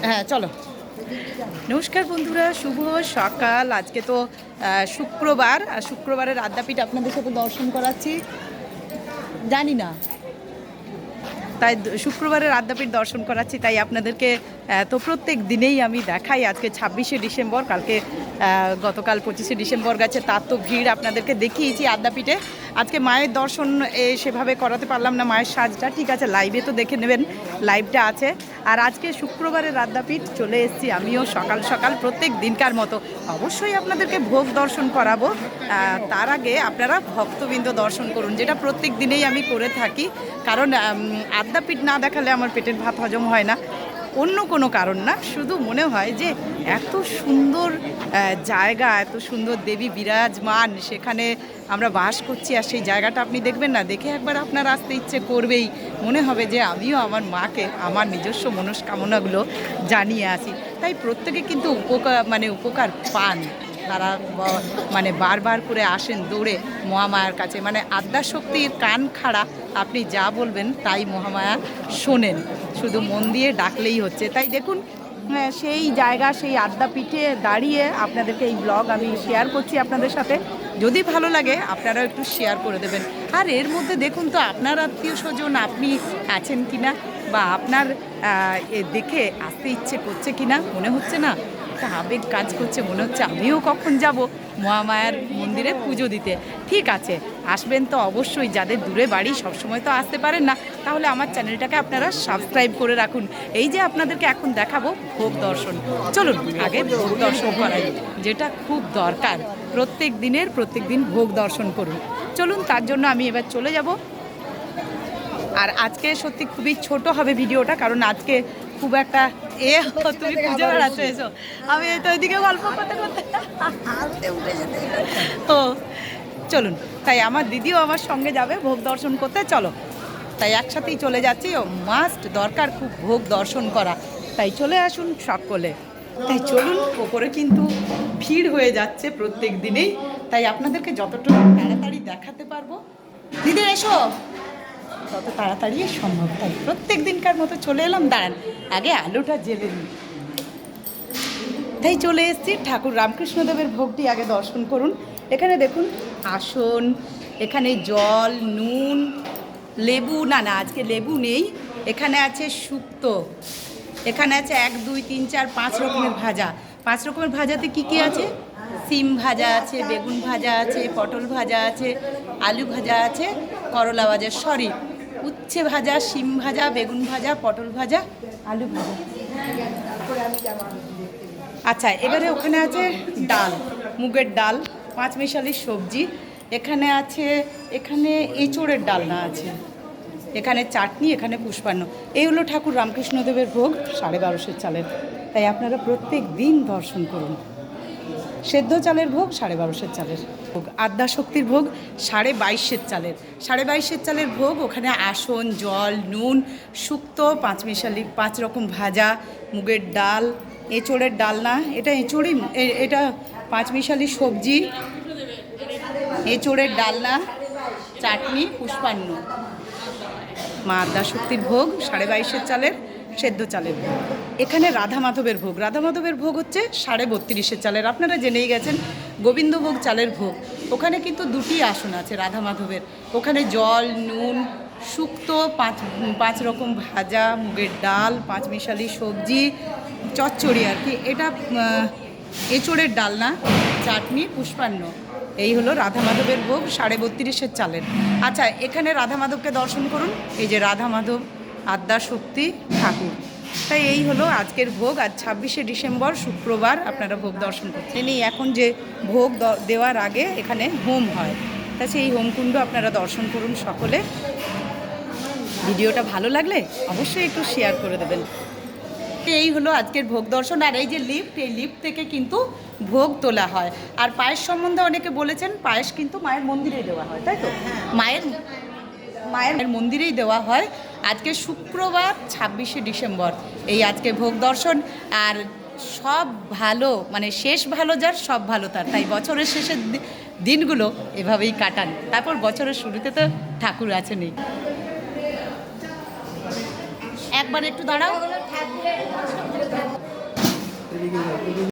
হ্যাঁ চলো। নমস্কার বন্ধুরা, শুভ সকাল। আজকে তো শুক্রবার, আর শুক্রবারের আদ্যাপীঠ আপনাদের সাথে দর্শন করাচ্ছি। জানি না, তাই শুক্রবারের আদ্যাপীঠ দর্শন করাচ্ছি, তাই আপনাদেরকে তো প্রত্যেক দিনেই আমি দেখাই। আজকে 26শে ডিসেম্বর, কালকে গতকাল 25শে ডিসেম্বর গেছে, তার তো ভিড় আপনাদেরকে দেখিয়েছি আদ্যাপীঠে। আজকে মায়ের দর্শন সেভাবে করাতে পারলাম না, মায়ের সাজটা ঠিক আছে, লাইভে তো দেখে নেবেন, লাইভটা আছে। আর আজকে শুক্রবারের আদ্যাপীঠ চলে এসেছি আমিও সকাল সকাল প্রত্যেক দিনকার মতো। অবশ্যই আপনাদেরকে ভোগ দর্শন করাবো, তার আগে আপনারা ভক্তবৃন্দ দর্শন করুন, যেটা প্রত্যেক দিনেই আমি করে থাকি। কারণ আদ্যাপীঠ না দেখালে আমার পেটের ভাত হজম হয় না, অন্য কোনো কারণ না, শুধু মনে হয় যে এত সুন্দর জায়গা, এত সুন্দর দেবী বিরাজমান, সেখানে আমরা বাস করছি। আর সেই জায়গাটা আপনি দেখবেন না, দেখে একবার আপনার আসতে ইচ্ছে করবেই, মনে হবে যে আমিও আমার মাকে আমার নিজস্ব মনস্কামনাগুলো জানিয়ে আসি। তাই প্রত্যেকে কিন্তু উপকার পান, তারা মানে বারবার করে আসেন দৌড়ে মহামায়ার কাছে। মানে আদ্যাশক্তির কান খাড়া, আপনি যা বলবেন তাই মহামায়া শোনেন, শুধু মন দিয়ে ডাকলেই হচ্ছে। তাই দেখুন, সেই জায়গা, সেই আদ্যাপীঠে দাঁড়িয়ে আপনাদেরকে এই ব্লগ আমি শেয়ার করছি আপনাদের সাথে। যদি ভালো লাগে আপনারাও একটু শেয়ার করে দেবেন। আর এর মধ্যে দেখুন তো আপনার আত্মীয় স্বজন আপনি আছেন কিনা, বা আপনার দেখে আসতে ইচ্ছে করছে কিনা, মনে হচ্ছে না একটা আবেগ কাজ করছে, মনে হচ্ছে আমিও কখন যাব মহামায়ার মন্দিরে পুজো দিতে। ঠিক আছে, আসবেন তো অবশ্যই, যাদের দূরে বাড়ি সবসময় তো আসতে পারেন না, তাহলে আমার চ্যানেলটাকে আপনারা সাবস্ক্রাইব করে রাখুন। এই যে আপনাদেরকে এখন দেখাবো ভোগ দর্শন, চলুন আগে ভোগ দর্শন করাই, যেটা খুব দরকার। প্রত্যেক দিন ভোগ দর্শন করুন, চলুন। তার জন্য আমি এবার চলে যাব। আর আজকে সত্যি খুবই ছোট হবে ভিডিওটা, কারণ আজকে খুব একটা তুমি পুজো বেড়াতে এসো, আমি তো ওইদিকে গল্প করতে করতে ও চলুন। তাই আমার দিদিও আমার সঙ্গে যাবে ভোগ দর্শন করতে, চলো। তাই একসাথেই চলে যাচ্ছি, ও মাস্ট দরকার খুব ভোগ দর্শন করা, তাই চলে আসুন সকলে। তাই চলুন, ওপরে কিন্তু ভিড় হয়ে যাচ্ছে প্রত্যেক দিনেই, তাই আপনাদেরকে যতটুকু তাড়াতাড়ি দেখাতে পারবো, দিদি এসো, তত তাড়াতাড়ি সম্ভব। তাই প্রত্যেক দিনকার মতো চলে এলাম। দাঁড়ান, আগে আলুটা জেলে নিই। তাই চলে এসেছি, ঠাকুর রামকৃষ্ণদেবের ভোগটি আগে দর্শন করুন। এখানে দেখুন আসন, এখানে জল, নুন, লেবু, না আজকে লেবু নেই, এখানে আছে শুক্তো, এখানে আছে 1 2 3 4 5 রকমের ভাজা। 5 রকমের ভাজাতে কি কি আছে? সিম ভাজা আছে, বেগুন ভাজা আছে, পটল ভাজা আছে, আলু ভাজা আছে, করলা ভাজা, উচ্ছে ভাজা, সিম ভাজা, বেগুন ভাজা, পটল ভাজা, আলু ভাজা। আচ্ছা, এবারে ওখানে আছে ডাল, মুগের ডাল, 5 মিশালি সবজি, এখানে আছে, এখানে এঁচোড়ের ডালনা আছে, এখানে চাটনি, এখানে পুষ্পান্ন। এই হলো ঠাকুর রামকৃষ্ণদেবের ভোগ 1250 চালের। তাই আপনারা প্রত্যেক দিন দর্শন করুন। সেদ্ধ চালের ভোগ 1250 চালের ভোগ, আদ্যাশক্তির ভোগ 22.5 চালের, 22.5 চালের ভোগ। ওখানে আসন, জল, নুন, শুক্তো, 5 মিশালি 5 রকম ভাজা, মুগের ডাল, এঁচোড়ের ডালনা, এটা এঁচোড়ই, এটা 5 মিশালি সবজি, এঁচোড়ের ডালনা, চাটনি, পুষ্পান্ন। মা আদ্যাশক্তির ভোগ 22.5 চালের, সেদ্ধ চালের ভোগ। এখানে রাধা মাধবের ভোগ, রাধা মাধবের ভোগ হচ্ছে 32.5 চালের, আপনারা জেনেই গেছেন। গোবিন্দভোগ চালের ভোগ, ওখানে কিন্তু 2টি আসন আছে রাধা মাধবের। ওখানে জল, নুন, শুক্তো, 5 রকম ভাজা, মুগের ডাল, 5 মিশালি সবজি, চচ্চড়ি আর কি, এটা এঁচোড়ের ডালনা, চাটনি, পুষ্পান্ন। এই হলো রাধা মাধবের ভোগ 32.5 চালের। আচ্ছা, এখানে রাধা মাধবকে দর্শন করুন, এই যে রাধা মাধব আদ্যাশক্তি ঠাকুর। তাই এই হলো আজকের ভোগ। আজ 26শে ডিসেম্বর শুক্রবার, আপনারা ভোগ দর্শন করছেন। এখন যে ভোগ দেওয়ার আগে এখানে হোম হয়, তা সেই হোমকুণ্ড আপনারা দর্শন করুন সকলে। ভিডিওটা ভালো লাগলে অবশ্যই একটু শেয়ার করে দেবেন। এই হলো আজকের ভোগ দর্শন। আর এই যে লিফট, এই লিফট থেকে কিন্তু ভোগ তোলা হয়। আর পায়েস সম্বন্ধে অনেকে বলেছেন, পায়েস কিন্তু মায়ের মন্দিরেই দেওয়া হয়, তাই তো? মায়ের মন্দিরেই দেওয়া হয়। আজকে শুক্রবার 26শে ডিসেম্বর, এই আজকে ভোগ দর্শন। আর সব ভালো, মানে শেষ ভালো যার, সব ভালো তার। তাই বছরের শেষের দিনগুলো এভাবেই কাটান, তারপর বছরের শুরুতে তো ঠাকুর আছেনই। একবার একটু দাঁড়াও।